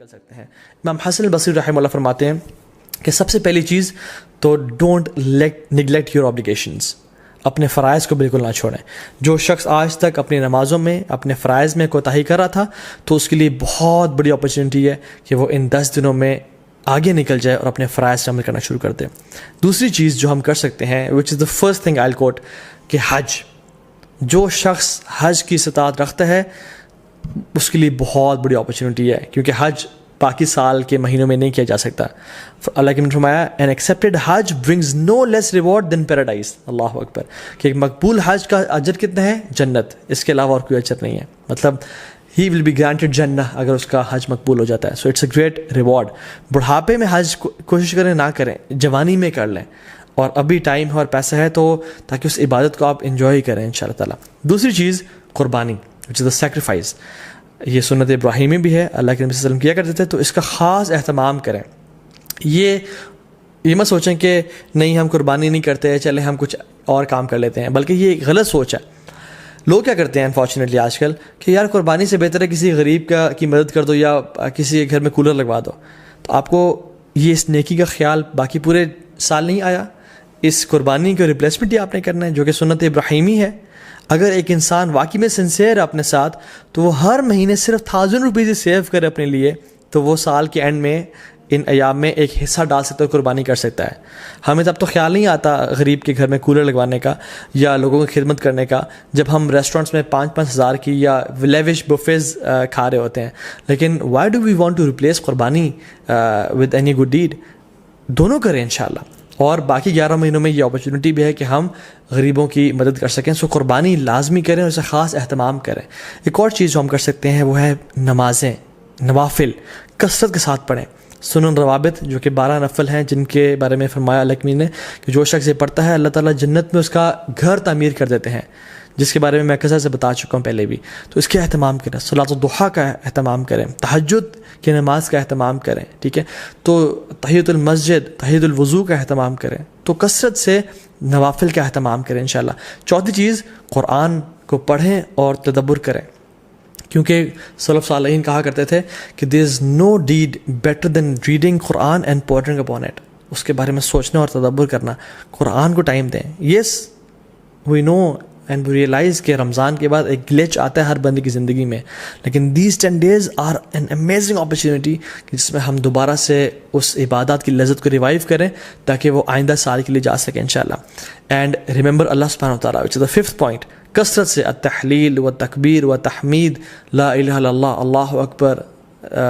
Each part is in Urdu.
نکل سکتے ہیں. امام حسن البصری رحمہ اللہ فرماتے ہیں کہ سب سے پہلی چیز تو ڈونٹ نگلیکٹ یور آبلیگیشنز، اپنے فرائض کو بالکل نہ چھوڑیں. جو شخص آج تک اپنی نمازوں میں اپنے فرائض میں کوتاہی کر رہا تھا تو اس کے لیے بہت بڑی اپرچونیٹی ہے کہ وہ ان 10 دنوں میں آگے نکل جائے اور اپنے فرائض عمل کرنا شروع کر دے. دوسری چیز جو ہم کر سکتے ہیں وچ از دا فرسٹ تھنگ آئی کوٹ، کہ حج. جو شخص حج کی استطاعت رکھتا ہے اس کے لیے بہت بڑی اپرچونیٹی ہے، کیونکہ حج باقی سال کے مہینوں میں نہیں کیا جا سکتا. اللہ کے نے فرمایا این ایکسیپٹیڈ حج برنگز نو لیس ریوارڈ دین پیراڈائز. اللہ اکبر، کہ ایک مقبول حج کا اجر کتنا ہے؟ جنت، اس کے علاوہ اور کوئی اجر نہیں ہے. مطلب ہی ول بی گرانٹیڈ جنہ اگر اس کا حج مقبول ہو جاتا ہے. So it's a great reward. بڑھاپے میں حج کوشش کریں نہ کریں، جوانی میں کر لیں، اور ابھی ٹائم ہے اور پیسہ ہے تو تاکہ اس عبادت کو آپ انجوائے کریں انشاءاللہ تعالیٰ. دوسری چیز قربانی، وچ از دا سیکریفائس. یہ سنت ابراہیمی بھی ہے، اللہ کے نبی صلی اللہ علیہ وسلم کیا کرتے تھے، تو اس کا خاص اہتمام کریں. یہ مت سوچیں کہ نہیں ہم قربانی نہیں کرتے، چلے ہم کچھ اور کام کر لیتے ہیں، بلکہ یہ ایک غلط سوچ ہے. لوگ کیا کرتے ہیں انفارچونیٹلی آج کل کہ یار قربانی سے بہتر ہے کسی غریب کی مدد کر دو یا کسی کے گھر میں کولر لگوا دو. تو آپ کو یہ اس نیکی کا خیال باقی پورے سال نہیں آیا، اس قربانی کا ریپلیسمنٹ ہی آپ نے کرنا ہے جو کہ سنت ابراہیمی ہے. اگر ایک انسان واقعی میں سنسیئر ہے اپنے ساتھ تو وہ ہر مہینے صرف 1000 روپیز ہی سیو کرے اپنے لیے، تو وہ سال کے اینڈ میں ان ایام میں ایک حصہ ڈال سکتا ہے، قربانی کر سکتا ہے. ہمیں تب تو خیال نہیں آتا غریب کے گھر میں کولر لگوانے کا یا لوگوں کی خدمت کرنے کا جب ہم ریسٹورینٹس میں 5-5 ہزار کی یا لیوش بفیز کھا رہے ہوتے ہیں. لیکن why do we want to replace قربانی ود اینی گڈ ڈیڈ؟ دونوں کریں انشاءاللہ. اور باقی 11 مہینوں میں یہ اپرچونیٹی بھی ہے کہ ہم غریبوں کی مدد کر سکیں. سو قربانی لازمی کریں اور اسے خاص اہتمام کریں. ایک اور چیز جو ہم کر سکتے ہیں وہ ہے نمازیں، نوافل کثرت کے ساتھ پڑھیں. سنن روابط جو کہ 12 نفل ہیں جن کے بارے میں فرمایا اللہ نے کہ جو شخص یہ پڑھتا ہے اللہ تعالیٰ جنت میں اس کا گھر تعمیر کر دیتے ہیں، جس کے بارے میں کثرت سے بتا چکا ہوں پہلے بھی. تو اس کے اہتمام کریں، صلاۃ الضحیٰ کا اہتمام کریں، تہجد کی نماز کا اہتمام کریں. ٹھیک ہے، تو تحیۃ المسجد، تحیۃ الوضو کا اہتمام کریں. تو کثرت سے نوافل کا اہتمام کریں انشاءاللہ. چوتھی چیز قرآن کو پڑھیں اور تدبر کریں، کیونکہ سلف صالحین کہا کرتے تھے کہ there is no deed better than reading Quran and pondering upon it. اس کے بارے میں سوچنا اور تدبر کرنا. قرآن کو ٹائم دیں. یس وی نو اینڈ وی ریئلائز کہ رمضان کے بعد ایک گلیچ آتا ہے ہر بندے کی زندگی میں، لیکن these 10 days are an amazing opportunity جس میں ہم دوبارہ سے اس عبادات کی لذت کو ریوائیو کریں تاکہ وہ آئندہ سال کے لیے جا سکیں انشاءاللہ. اینڈ ریممبر اللہ سبحانہ وتعالیٰ، وچ از دا 5th پوائنٹ، کثرت سے التحلیل و تکبیر و تحمید، لا الہ الا اللہ، اللہ اکبر،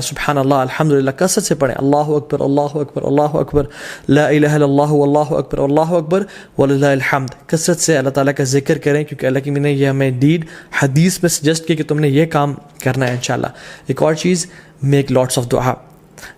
سبحان اللہ، الحمدللہ. کثرت سے پڑھیں اللہ اکبر اللہ اکبر اللہ اکبر، لا الہ الا اللہ اللہ اکبر اللہ اکبر وللہ الحمد. کثرت سے اللہ تعالیٰ کا ذکر کریں کیونکہ اللہ کی نے یہ ہمیں ڈیڈ حدیث میں سجیسٹ کیا کہ تم نے یہ کام کرنا ہے انشاءاللہ. ایک اور چیز، میک لاٹس آف دعا.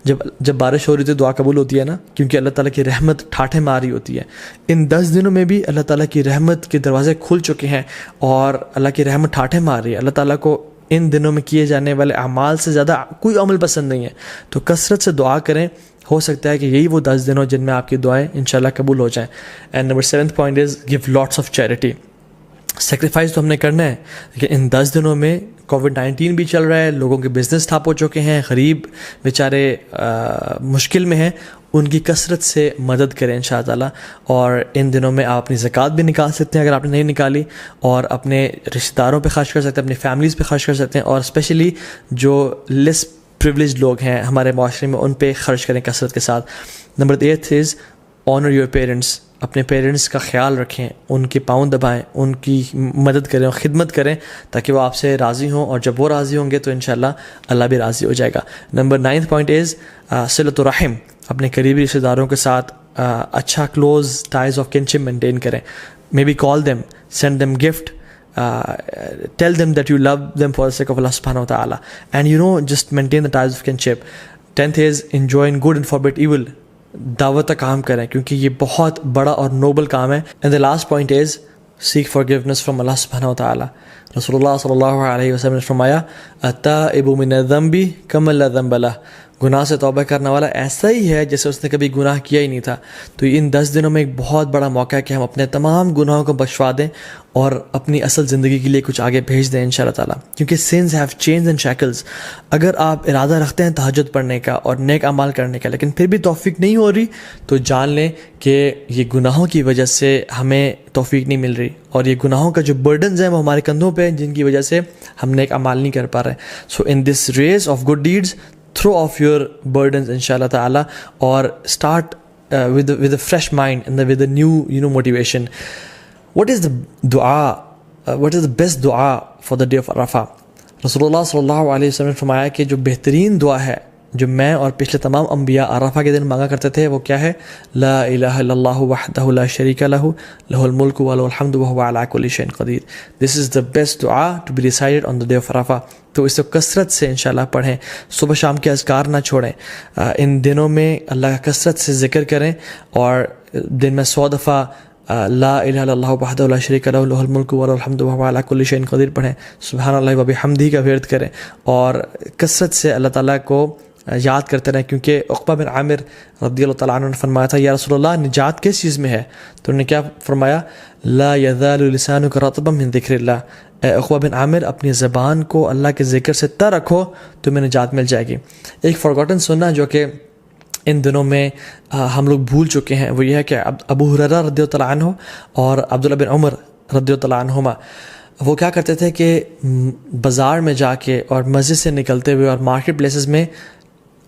جب بارش ہو رہی ہوتی ہے دعا قبول ہوتی ہے نا، کیونکہ اللہ تعالیٰ کی رحمت ٹھاٹھے مار رہی ہوتی ہے. ان 10 دنوں میں بھی اللہ تعالیٰ کی رحمت کے دروازے کھل چکے ہیں اور اللہ کی رحمت ٹھاٹھے مار رہی ہے. اللہ تعالیٰ کو ان دنوں میں کیے جانے والے اعمال سے زیادہ کوئی عمل پسند نہیں ہے. تو کثرت سے دعا کریں، ہو سکتا ہے کہ یہی وہ 10 دن ہو جن میں آپ کی دعائیں انشاءاللہ قبول ہو جائیں. And number 7th point is give lots of charity. Sacrifice تو ہم نے کرنا ہے، لیکن ان 10 دنوں میں کووڈ-19 بھی چل رہا ہے، لوگوں کے بزنس ٹھپ ہو چکے ہیں، غریب بیچارے مشکل میں ہیں، ان کی کثرت سے مدد کریں انشاء اللہ. اور ان دنوں میں آپ اپنی زکوٰۃ بھی نکال سکتے ہیں اگر آپ نے نہیں نکالی، اور اپنے رشتہ داروں پہ خرچ کر سکتے ہیں، اپنی فیملیز پہ خرچ کر سکتے ہیں، اور اسپیشلی جو لیس پریولیجڈ لوگ ہیں ہمارے معاشرے میں ان پہ خرچ کریں کثرت کے ساتھ. Number 8 is owner your parents. اپنے پیرنٹس کا خیال رکھیں، ان کے پاؤں دبائیں، ان کی مدد کریں اور خدمت کریں تاکہ وہ آپ سے راضی ہوں، اور جب وہ راضی ہوں گے تو انشاءاللہ اللہ بھی راضی ہو جائے گا. Number 9th point is صلۃ الرحم. اپنے قریبی رشتہ داروں کے ساتھ اچھا close ties of kinship maintain کریں. May be call them, send them gift, tell them that you love them for the sake of Allah subhanahu wa ta'ala, and just maintain the ties of kinship. 10th is enjoy good and forbid evil. دعوت کا کام کریں کیونکہ یہ بہت بڑا اور نوبل کام ہے. And the last point is seek forgiveness from Allah subhanahu wa ta'ala. رسول اللہ صلی اللہ علیہ وسلم نے فرمایا التائب من الذنب کمن لا ذنب لہ، گناہ سے توبہ کرنے والا ایسا ہی ہے جیسے اس نے کبھی گناہ کیا ہی نہیں تھا۔ تو ان 10 دنوں میں ایک بہت بڑا موقع ہے کہ ہم اپنے تمام گناہوں کو بخشوا دیں اور اپنی اصل زندگی کے لیے کچھ آگے بھیج دیں انشاءاللہ تعالیٰ، کیونکہ sins have chains and shackles. اگر آپ ارادہ رکھتے ہیں تہجد پڑھنے کا اور نیک اعمال کرنے کا لیکن پھر بھی توفیق نہیں ہو رہی، تو جان لیں کہ یہ گناہوں کی وجہ سے ہمیں توفیق نہیں مل رہی، اور یہ گناہوں کا جو برڈنز ہیں وہ ہمارے کندھوں پہ ہیں، جن کی وجہ سے ہم نیک اعمال نہیں کر پا رہے۔ So in this race of good deeds throw off your burdens inshallah ta'ala, or start with a fresh mind and with a new motivation. What is the dua, what is the best dua for the day of Arafah? Rasulullah sallallahu alaihi wasallam نے فرمایا کہ جو بہترین دعا ہے جو میں اور پچھلے تمام انبیاء عرفہ کے دن مانگا کرتے تھے وہ کیا ہے؟ لا الہ الا اللہ وحدہ لا شریک لہ لہ الملک ولہ الحمد وہو علی کل شیء قدیر۔ This is the best dua to be recited on the day of Arafah. تو اس کو کثرت سے انشاءاللہ پڑھیں، صبح شام کے اذکار نہ چھوڑیں، ان دنوں میں اللہ کا کثرت سے ذکر کریں، اور دن میں 100 دفعہ لا الہ الا اللہ وحدہ لا شریک لہ لہ الملک ولہ الحمد وہو علی کل شیء قدیر پڑھیں، سبحان اللہ و بحمدہ کا ورد کریں، اور کثرت سے اللہ تعالیٰ کو یاد کرتے رہیں، کیونکہ عقبہ بن عامر رضی اللہ تعالیٰ عنہ نے فرمایا تھا یا رسول اللہ نجات کس چیز میں ہے؟ تو انہوں نے کیا فرمایا؟ لا یزال لسانک رطبا من ذکر اللہ، اے عقبہ بن عامر اپنی زبان کو اللہ کے ذکر سے تر رکھو تمہیں نجات مل جائے گی۔ ایک فارگوٹن سننا جو کہ ان دنوں میں ہم لوگ بھول چکے ہیں وہ یہ ہے کہ ابو ہریرہ رضی اللہ عنہ اور عبداللہ بن عمر رضی اللہ عنہما وہ کیا کرتے تھے کہ بازار میں جا کے اور مسجد سے نکلتے ہوئے اور مارکیٹ پلیسز میں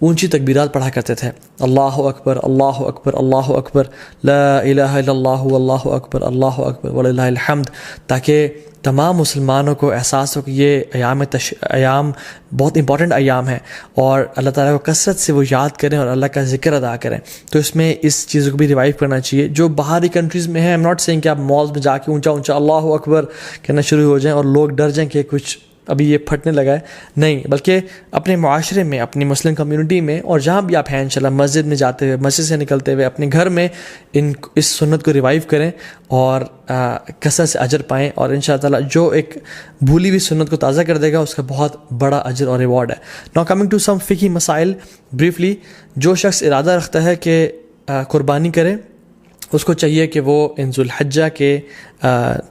اونچی تکبیرات پڑھا کرتے تھے، اللہ اکبر اللہ اکبر اللہ اکبر لا الہ الا اللہ واللہ اکبر اللہ اکبر وللہ الحمد، تاکہ تمام مسلمانوں کو احساس ہو کہ یہ ایام بہت امپورٹنٹ ایام ہیں، اور اللہ تعالیٰ کو کثرت سے وہ یاد کریں اور اللہ کا ذکر ادا کریں۔ تو اس میں اس چیز کو بھی ریوائیو کرنا چاہیے۔ جو باہری کنٹریز میں ہیں، ایم ناٹ سینگ کہ آپ مالز میں جا کے اونچا اونچا اللہ اکبر کہنا شروع ہو جائیں اور لوگ ڈر جائیں کہ کچھ ابھی یہ پھٹنے لگا ہے، نہیں، بلکہ اپنے معاشرے میں، اپنی مسلم کمیونٹی میں، اور جہاں بھی آپ ہیں انشاءاللہ مسجد میں جاتے ہوئے، مسجد سے نکلتے ہوئے، اپنے گھر میں اس سنت کو ریوائیو کریں اور کثرت سے اجر پائیں، اور انشاءاللہ تعالیٰ جو ایک بھولی ہوئی سنت کو تازہ کر دے گا اس کا بہت بڑا اجر اور ریوارڈ ہے۔ ناؤ کمنگ ٹو سم فقہی مسائل بریفلی، جو شخص ارادہ رکھتا ہے کہ قربانی کرے اس کو چاہیے کہ وہ ان ذوالحجہ کے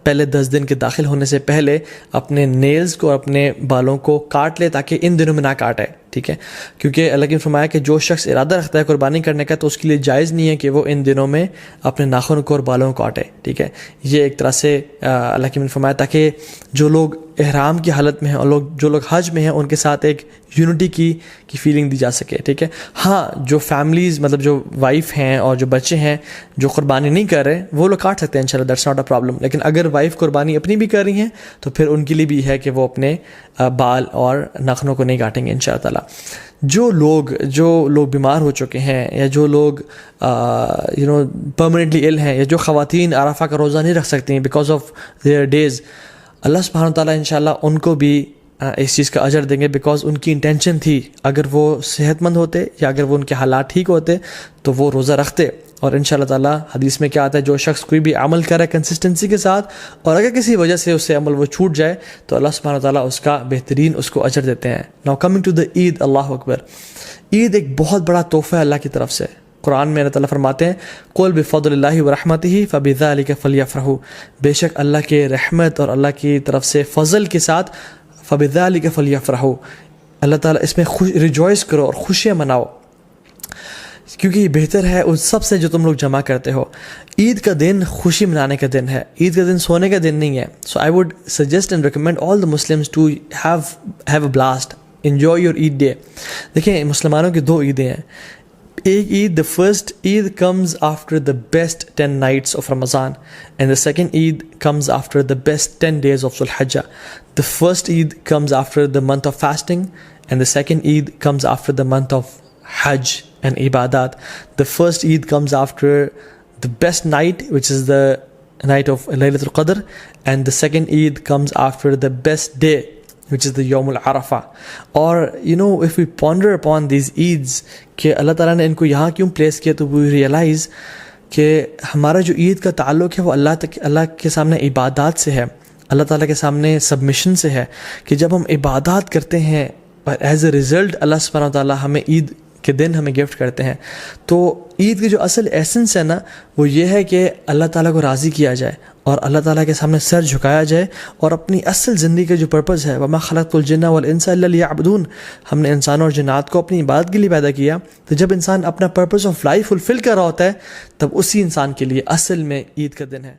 پہلے 10 دن کے داخل ہونے سے پہلے اپنے نیلز کو اور اپنے بالوں کو کاٹ لے، تاکہ ان دنوں میں نہ کاٹے، ٹھیک ہے؟ کیونکہ اللہ نے فرمایا کہ جو شخص ارادہ رکھتا ہے قربانی کرنے کا تو اس کے لیے جائز نہیں ہے کہ وہ ان دنوں میں اپنے ناخن کو اور بالوں کو کاٹے، ٹھیک ہے؟ یہ ایک طرح سے اللہ نے فرمایا تاکہ جو لوگ احرام کی حالت میں ہیں اور جو لوگ حج میں ہیں ان کے ساتھ ایک یونٹی کی فیلنگ دی جا سکے، ٹھیک ہے؟ ہاں، جو فیملیز مطلب جو وائف ہیں اور جو بچے ہیں جو قربانی نہیں کر رہے وہ لوگ کاٹ سکتے ہیں انشاءاللہ، دیٹس ناٹ اے پرابلم، لیکن اگر وائف قربانی اپنی بھی کر رہی ہیں تو پھر ان کے لیے بھی ہے کہ وہ اپنے بال اور ناخنوں کو نہیں کاٹیں گے انشاءاللہ تعالیٰ۔ جو لوگ بیمار ہو چکے ہیں یا جو لوگ پرماننٹلی ill ہیں، یا جو خواتین عرفہ کا روزہ نہیں رکھ سکتی ہیں بیکاز آف دیئر ڈیز، اللہ سبحانہ وتعالیٰ انشاءاللہ ان کو بھی اس چیز کا اجر دیں گے، بیکاز ان کی انٹینشن تھی، اگر وہ صحت مند ہوتے یا اگر وہ ان کے حالات ٹھیک ہوتے تو وہ روزہ رکھتے، اور انشاءاللہ تعالیٰ حدیث میں کیا آتا ہے، جو شخص کوئی بھی عمل کرے کنسسٹنسی کے ساتھ اور اگر کسی وجہ سے اس سے عمل وہ چھوٹ جائے تو اللہ سبحانہ وتعالیٰ اس کا بہترین اس کو اجر دیتے ہیں۔ ناؤ کمنگ ٹو دا عید، اللہ اکبر، عید ایک بہت بڑا تحفہ ہے اللہ کی طرف سے۔ قرآن میں اللہ تعالیٰ فرماتے ہیں قُلْ بِفَضْلِ اللَّهِ وَرَحْمَتِهِ فَبِذَلِكَ فَلْيَفْرَحُوا، بے شک اللہ کے رحمت اور اللہ کی طرف سے فضل کے ساتھ فَبِذَلِكَ فَلْيَفْرَحُوا، اللہ تعالیٰ اس میں ریجوائز کرو اور خوشیاں مناؤ، کیونکہ یہ بہتر ہے ان سب سے جو تم لوگ جمع کرتے ہو۔ عید کا دن خوشی منانے کا دن ہے، عید کا دن سونے کا دن نہیں ہے۔ So I would suggest and recommend all the Muslims to have a blast, enjoy your Eid day. دیکھیں مسلمانوں کی 2 عیدیں ہیں، ایک عید the first Eid comes after the best 10 nights of Ramadan and the second Eid comes after the best 10 days of Dhul-Hijjah. The first Eid comes after the month of fasting and the second Eid comes after the month of Hajj and Ibadat. The first Eid comes after the best night, which is the night of Laylatul Qadr, and the second Eid comes after the best day, which is the Yawm al-Arafah. Or if we ponder upon these Eids کہ اللہ تعالیٰ نے ان کو یہاں کیوں پلیس کیا، تو we realize کہ ہمارا جو عید کا تعلق ہے وہ اللہ کے سامنے عبادات سے ہے، اللہ تعالیٰ کے سامنے سبمیشن سے ہے کہ جب ہم عبادات کرتے ہیں اور ایز اے رزلٹ اللہ سبحانہ وتعالیٰ ہمیں عید کے دن ہمیں گفٹ کرتے ہیں، تو عید کی جو اصل ایسنس ہے نا وہ یہ ہے کہ اللہ تعالیٰ کو راضی کیا جائے اور اللہ تعالیٰ کے سامنے سر جھکایا جائے اور اپنی اصل زندگی کا جو پرپز ہے وَمَا خَلَقْتُ الْجِنَّ وَالْإِنسَ إِلَّا لِيَعْبُدُونَ، ہم نے انسانوں اور جنات کو اپنی عبادت کے لیے پیدا کیا، تو جب انسان اپنا پرپز آف لائف فلفل کر رہا ہوتا ہے تب اسی انسان کے لیے اصل میں عید کا دن ہے۔